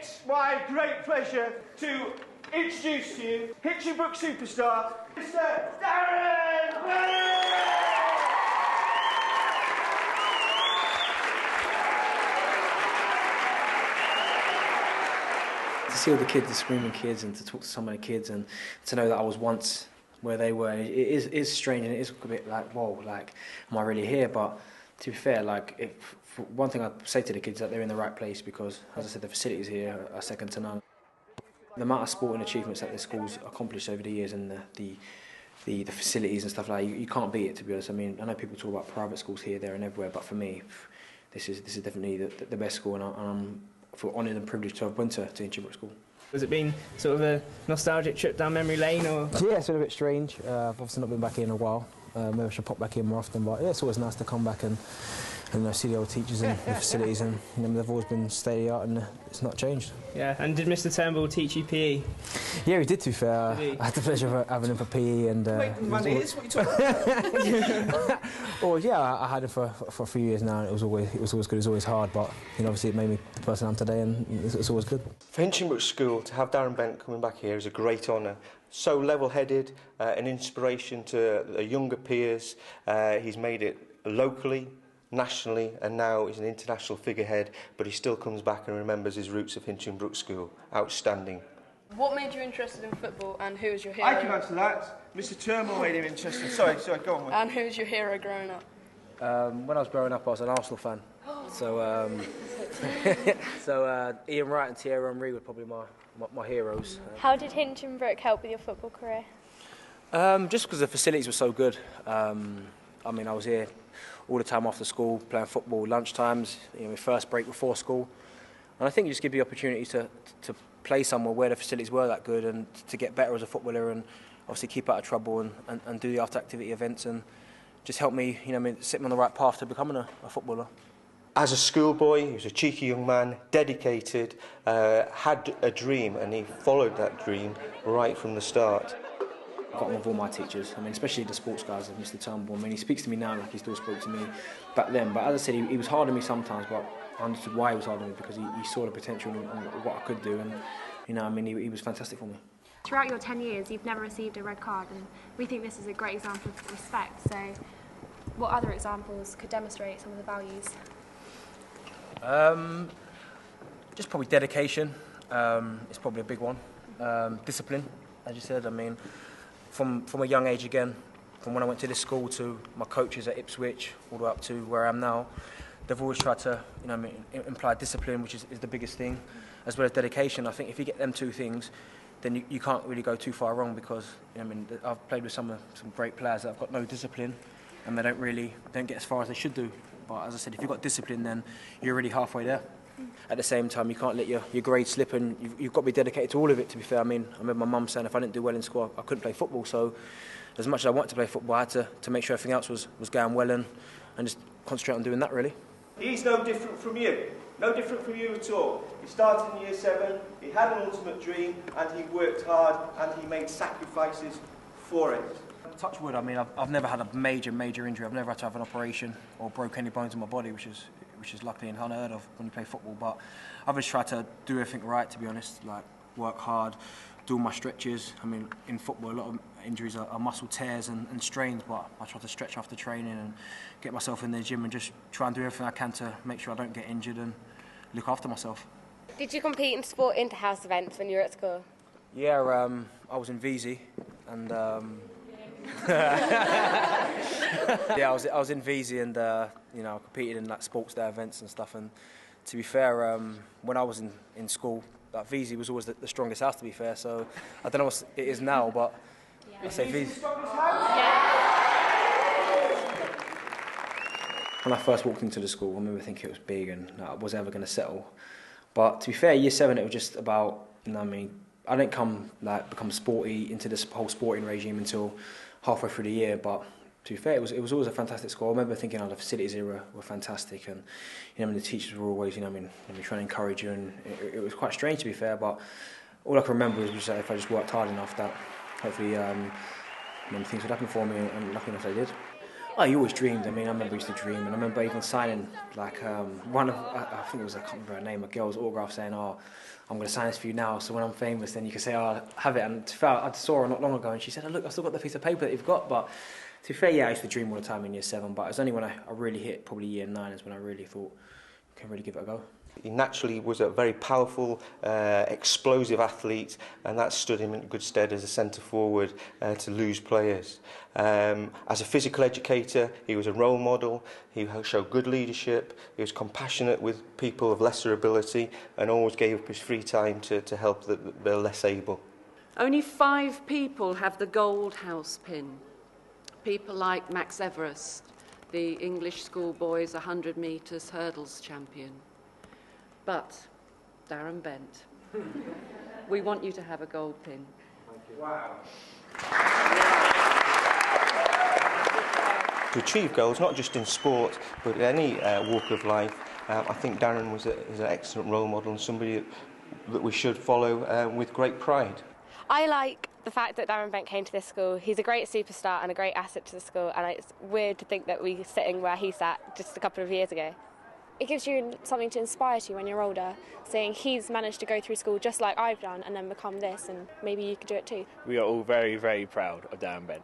It's my great pleasure to introduce to you Hinchingbrooke superstar, Mr. Darren Bent! To see all the kids, the screaming kids, and to talk to some of the kids, and to know that I was once where they were, it is strange, and it is a bit like, whoa, like, am I really here? But to be fair, like, one thing I'd say to the kids is that they're in the right place because, as I said, the facilities here are second to none. The amount of sporting achievements that the school's accomplished over the years and the facilities and stuff like that, you can't beat it, to be honest. I mean, I know people talk about private schools here, there, and everywhere, but for me, this is definitely the best school, and I feel honoured and privileged to have been to Hinchingbrooke School. Has it been sort of a nostalgic trip down memory lane, or? Yeah, it's been a bit strange. I've obviously not been back here in a while. Maybe I should pop back in more often, but yeah, it's always nice to come back and see the old teachers and the facilities, and they've always been state of the art, and it's not changed. Yeah, and did Mr Turnbull teach you PE? Yeah, he did, to be fair. I had the pleasure of having him for PE, and Wait, man, it is what you're talking about. Well, yeah, I had him for a few years now, and it was always good. It was always hard, but obviously it made me the person I am today, and it's always good. For Hinchingbrooke School, to have Darren Bent coming back here is a great honour. So level-headed, an inspiration to the younger peers. He's made it locally, nationally, and now he's an international figurehead, but he still comes back and remembers his roots of Hinchingbrooke School. Outstanding. What made you interested in football, and who was your hero? I can answer that. Mr. Turnbull made him interested. Sorry, go on. And who was your hero growing up? When I was growing up, I was an Arsenal fan. So Ian Wright and Thierry Henry were probably my heroes. How did Hinchingbrooke help with your football career? Just because the facilities were so good. I mean, I was here all the time after school, playing football, lunch times, my first break before school. And I think it just give you the opportunity to play somewhere where the facilities were that good, and to get better as a footballer, and obviously keep out of trouble, and do the after activity events, and just help me, set me on the right path to becoming a footballer. As a schoolboy, he was a cheeky young man, dedicated, had a dream, and he followed that dream right from the start. I got on with all my teachers, especially the sports guys, like Mr Turnbull. He speaks to me now like he still spoke to me back then. But as I said, he was hard on me sometimes, but I understood why he was hard on me, because he saw the potential in what I could do, and he was fantastic for me. Throughout your 10 years, you've never received a red card, and we think this is a great example of respect. So, what other examples could demonstrate some of the values? Just probably dedication. It's probably a big one. Discipline, as you said. From a young age again, from when I went to this school to my coaches at Ipswich, all the way up to where I am now, they've always tried to, imply discipline, which is the biggest thing, as well as dedication. I think if you get them two things, then you can't really go too far wrong, because I've played with some great players that have got no discipline, and they don't get as far as they should do. But as I said, if you've got discipline, then you're already halfway there. At the same time, you can't let your grades slip, and you've got to be dedicated to all of it, to be fair. I remember my mum saying if I didn't do well in school, I couldn't play football. So as much as I wanted to play football, I had to make sure everything else was going well, and just concentrate on doing that, really. He's no different from you. No different from you at all. He started in year 7, he had an ultimate dream, and he worked hard, and he made sacrifices for it. Touch wood, I've never had a major injury. I've never had to have an operation or broke any bones in my body, which is luckily unheard of when you play football. But I've just tried to do everything right, to be honest, like work hard, do all my stretches. In football, a lot of injuries are muscle tears and strains, but I try to stretch after training and get myself in the gym and just try and do everything I can to make sure I don't get injured and look after myself. Did you compete in sport inter-house events when you were at school? Yeah, I was in VZ, and yeah, I was in VZ, and I competed in sports day events and stuff. And to be fair, when I was in school, VZ was always the strongest house, to be fair. So I don't know what it is now, but I say VZ. When I first walked into the school, I remember thinking it was big and I was ever going to settle. But to be fair, year 7, it was just about, I didn't become sporty into this whole sporting regime until halfway through the year. But to be fair, it was always a fantastic school. I remember thinking, the facilities here were fantastic, and the teachers were always, trying to encourage you, and it was quite strange, to be fair. But all I can remember was that if I just worked hard enough, that hopefully things would happen for me, and lucky enough they did. Oh, you always dreamed. I mean, I remember I used to dream, and I remember even signing like one of, I think it was, I can't remember her name, a girl's autograph saying, "Oh, I'm going to sign this for you now, so when I'm famous, then you can say, oh, have it." And to be fair, I saw her not long ago, and she said, "Oh, look, I've still got the piece of paper that you've got." But to be fair, yeah, I used to dream all the time in year 7, but it was only when I really hit probably year 9 is when I really thought, I can really give it a go. He naturally was a very powerful, explosive athlete, and that stood him in good stead as a centre forward to lose players. As a physical educator, he was a role model. He showed good leadership. He was compassionate with people of lesser ability, and always gave up his free time to help the less able. Only 5 people have the gold house pin. People like Max Everest, the English schoolboys 100 metres hurdles champion. But, Darren Bent, we want you to have a gold pin. Thank you. Wow. To achieve goals, not just in sport, but in any walk of life, I think Darren is an excellent role model and somebody that we should follow with great pride. I like the fact that Darren Bent came to this school. He's a great superstar and a great asset to the school, and it's weird to think that we're sitting where he sat just a couple of years ago. It gives you something to inspire you when you're older, saying he's managed to go through school just like I've done and then become this, and maybe you could do it too. We are all very, very proud of Darren Bent.